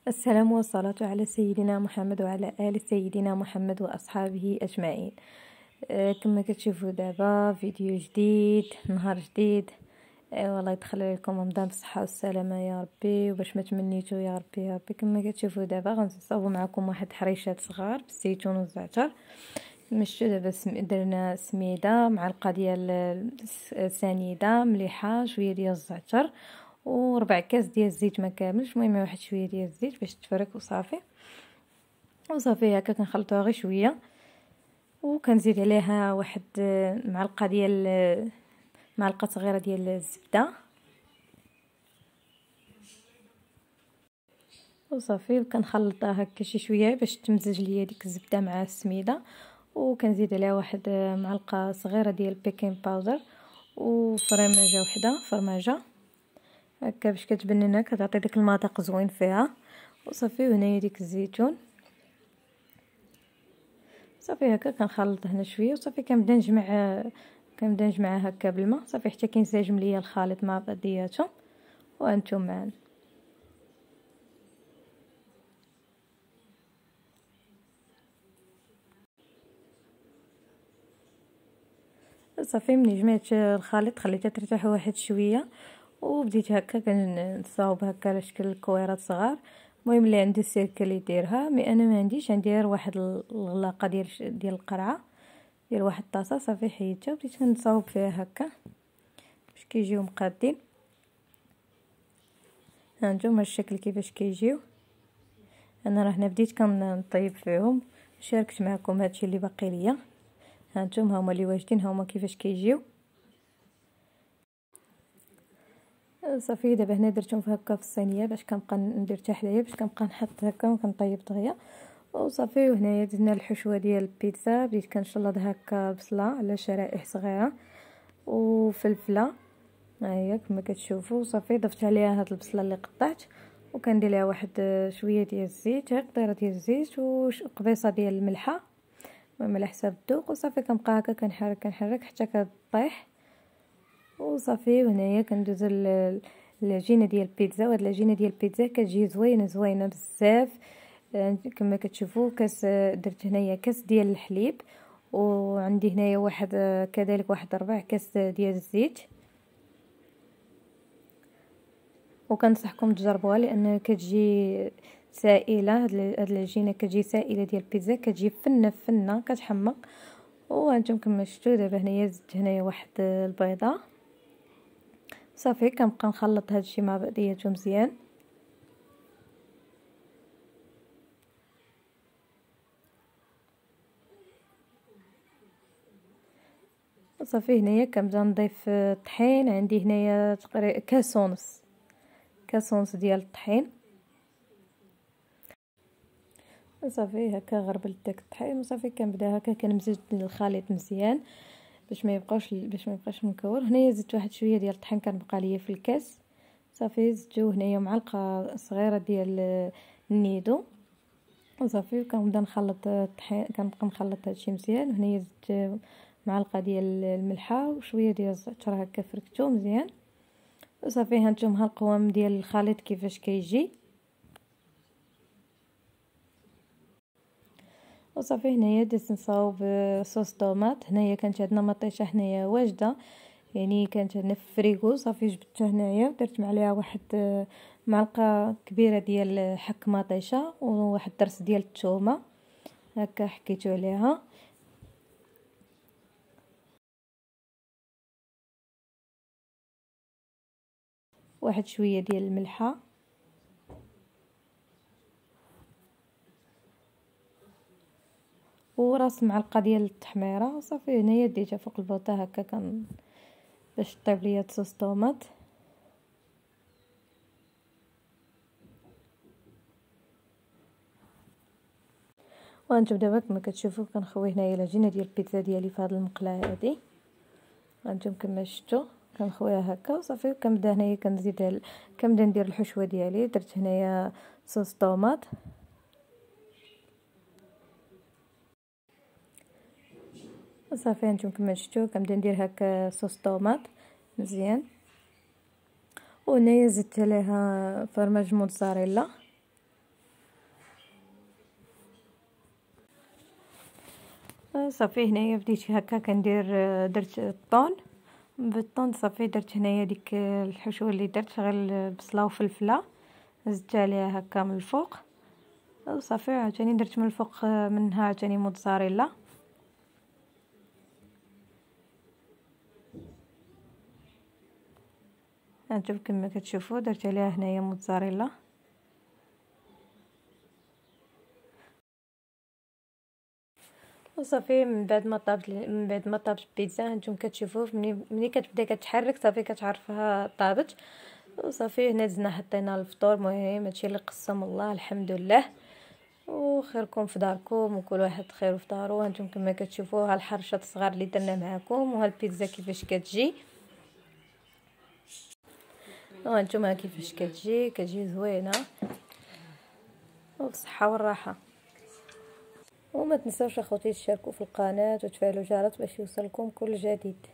السلام والصلاة على سيدنا محمد وعلى آل سيدنا محمد وأصحابه أجمعين. كما كتشوفوا دابا فيديو جديد، نهار جديد. والله يدخل عليكم رمضان بالصحة والسلامة يا ربي، وباش ما تمنيتو يا ربي يا ربي. كما كتشوفوا دابا غنصاوبوا معكم واحد حريشات صغار بالزيتون والزعتر. مشتو دابا درنا سميده، معلقه ديال سنيده مليحه، شويه ديال الزعتر وربع كاس ديال الزيت ما كاملش، المهم واحد شويه ديال الزيت باش تفرك وصافي. هكا كنخلطوها غير شويه، وكنزيد عليها واحد معلقه صغيره ديال الزبده وصافي. وكنخلطها هكا شي شويه باش تمزج ليا ديك الزبده مع السميده، وكنزيد عليها واحد معلقه صغيره ديال البيكين باودر وفرماجه وحده، فرماجه هكا باش كتبننا، كتعطي داك المذاق زوين فيها وصافي. وهنايا ديك الزيتون صافي. هكا كنخلط هنا شويه وصافي. كنبدا نجمع هكا بالماء صافي حتى كينسجم ليا الخليط مع بعضياتهم، وانتم معنا صافي. ملي جمعت الخليط خليتها ترتاح واحد شويه، وبديت هكا كنصاوب هكا على شكل الكويرات صغار. المهم اللي عنده السيركل يديرها، مي انا ما عنديش، عندي غير واحد الغلاقه ديال القرعه ديال واحد الطاسه صافي. حيدتها وبديت نصاوب فيها هكا باش كيجيو مقادين. ها نتوما الشكل كيفاش كيجيو. انا راه هنا بديت كنطيب فيهم، شاركت معكم هادشي اللي باقي ليا. ها نتوما هما اللي واجدين، هما كيفاش كيجيو صافي. دابا هنا درتهم هكا في الصينيه باش كنبقى ندير حتى حدايا، باش كنبقى نحط هكا وكنطيب دغيا وصافي. وهنايا درنا الحشوه ديال البيتزا، بديت كنشلض هكا بصله على شرائح صغيره وفلفله، ها هي كما كتشوفوا صافي. ضفت عليها هاد البصله اللي قطعت، وكندير ليها واحد شويه ديال الزيت، غير قطيره ديال الزيت وقبيصه ديال الملحه، المهم على حساب الذوق وصافي. كنبقى هكا كنحرك حتى كطيح وصافي. وهنايا كندوز العجينه ديال البيتزا، وهاد العجينه ديال البيتزا كتجي زوينه بزاف. كما كتشوفوا كاس، درت هنايا كاس ديال الحليب، وعندي هنايا واحد كذلك واحد ربع كاس ديال الزيت. وكنصحكم تجربوها لان كتجي سائله، هاد العجينه كتجي سائله ديال البيتزا، كتجي فنه كتحمق. وانتم كما شفتوا دابا هنايا زدت هنايا واحد البيضه صافي. كنبقى نخلط هادشي مع بعضياتو مزيان صافي. هنايا كنبدا نضيف الطحين، عندي هنايا تقريبا كاس ونص ديال الطحين صافي. هكا غربلت داك الطحين وصافي. كنبدا هكا كنمزج الخليط مزيان باش ما يبقاش مكور. هنايا زدت واحد شويه ديال الطحين كان بقى ليا في الكاس صافي. زدتو هنايا معلقه صغيره ديال النيدو وصافي. وكنبدا نخلط الطحين، كنبقى نخلط هادشي مزيان. وهنايا زدت معلقه ديال الملحه وشويه ديال الزعتر، هكا فركتو مزيان وصافي. هانتوما القوام ديال الخليط كيفاش كيجي وصافي. هنايا درت نصاوب صوص طوماط. هنايا كانت عندنا مطيشه هنايا واجده، يعني كانت عندنا في الفريغو صافي. جبتها هنايا ودرت عليها واحد معلقه كبيره ديال حك مطيشه وواحد درس ديال الثومه، هكا حكيتو عليها واحد شويه ديال الملحه وراس معلقه ديال التحميره وصافي. هنايا ديتها فوق البوطه هكا باش طيب ليا صوص طوماط. وانتم دابا كما كتشوفوا كنخوي هنايا العجينه ديال البيتزا ديالي في هذه المقله هذه. وانتم كما شفتوا كنخويها هكا وصافي. كنبدا هنايا كنبدا ندير الحشوه ديالي. درت هنايا صوص طوماط، صافي هانتوما كما شفتوا كنبدا ندير هكا صوص طوماط مزيان. وهنايا زدت عليها فرماج موتزاريلا. صافي هنايا بديت هكا كندير، درت الطون بالطون. صافي درت هنايا ديك الحشوه اللي درت غير البصله وفلفله، زدت عليها هكا من الفوق. وصافي عاوتاني درت من الفوق منها عاوتاني موتزاريلا. هانتوما كما كتشوفوا درت عليها هنايا موتزاريلا. وصافي من بعد ما طابت البيتزا هانتوما كتشوفوا ملي كتبدا كتحرك صافي كتعرفها طابت. وصافي هنا دزنا حطينا الفطور. المهم هادشي اللي قسم الله الحمد لله، وخيركم في داركم وكل واحد خير في دارو. هانتوما كما كتشوفوا ها الحرشات الصغار اللي درنا معكم، وها البيتزا كيفاش كتجي. وهانتوما كيفاش كتجي زوينه وبصحه والراحه. وما تنساوش اخوتي تشاركوا في القناه وتفعلوا الجرس باش يوصلكم كل جديد.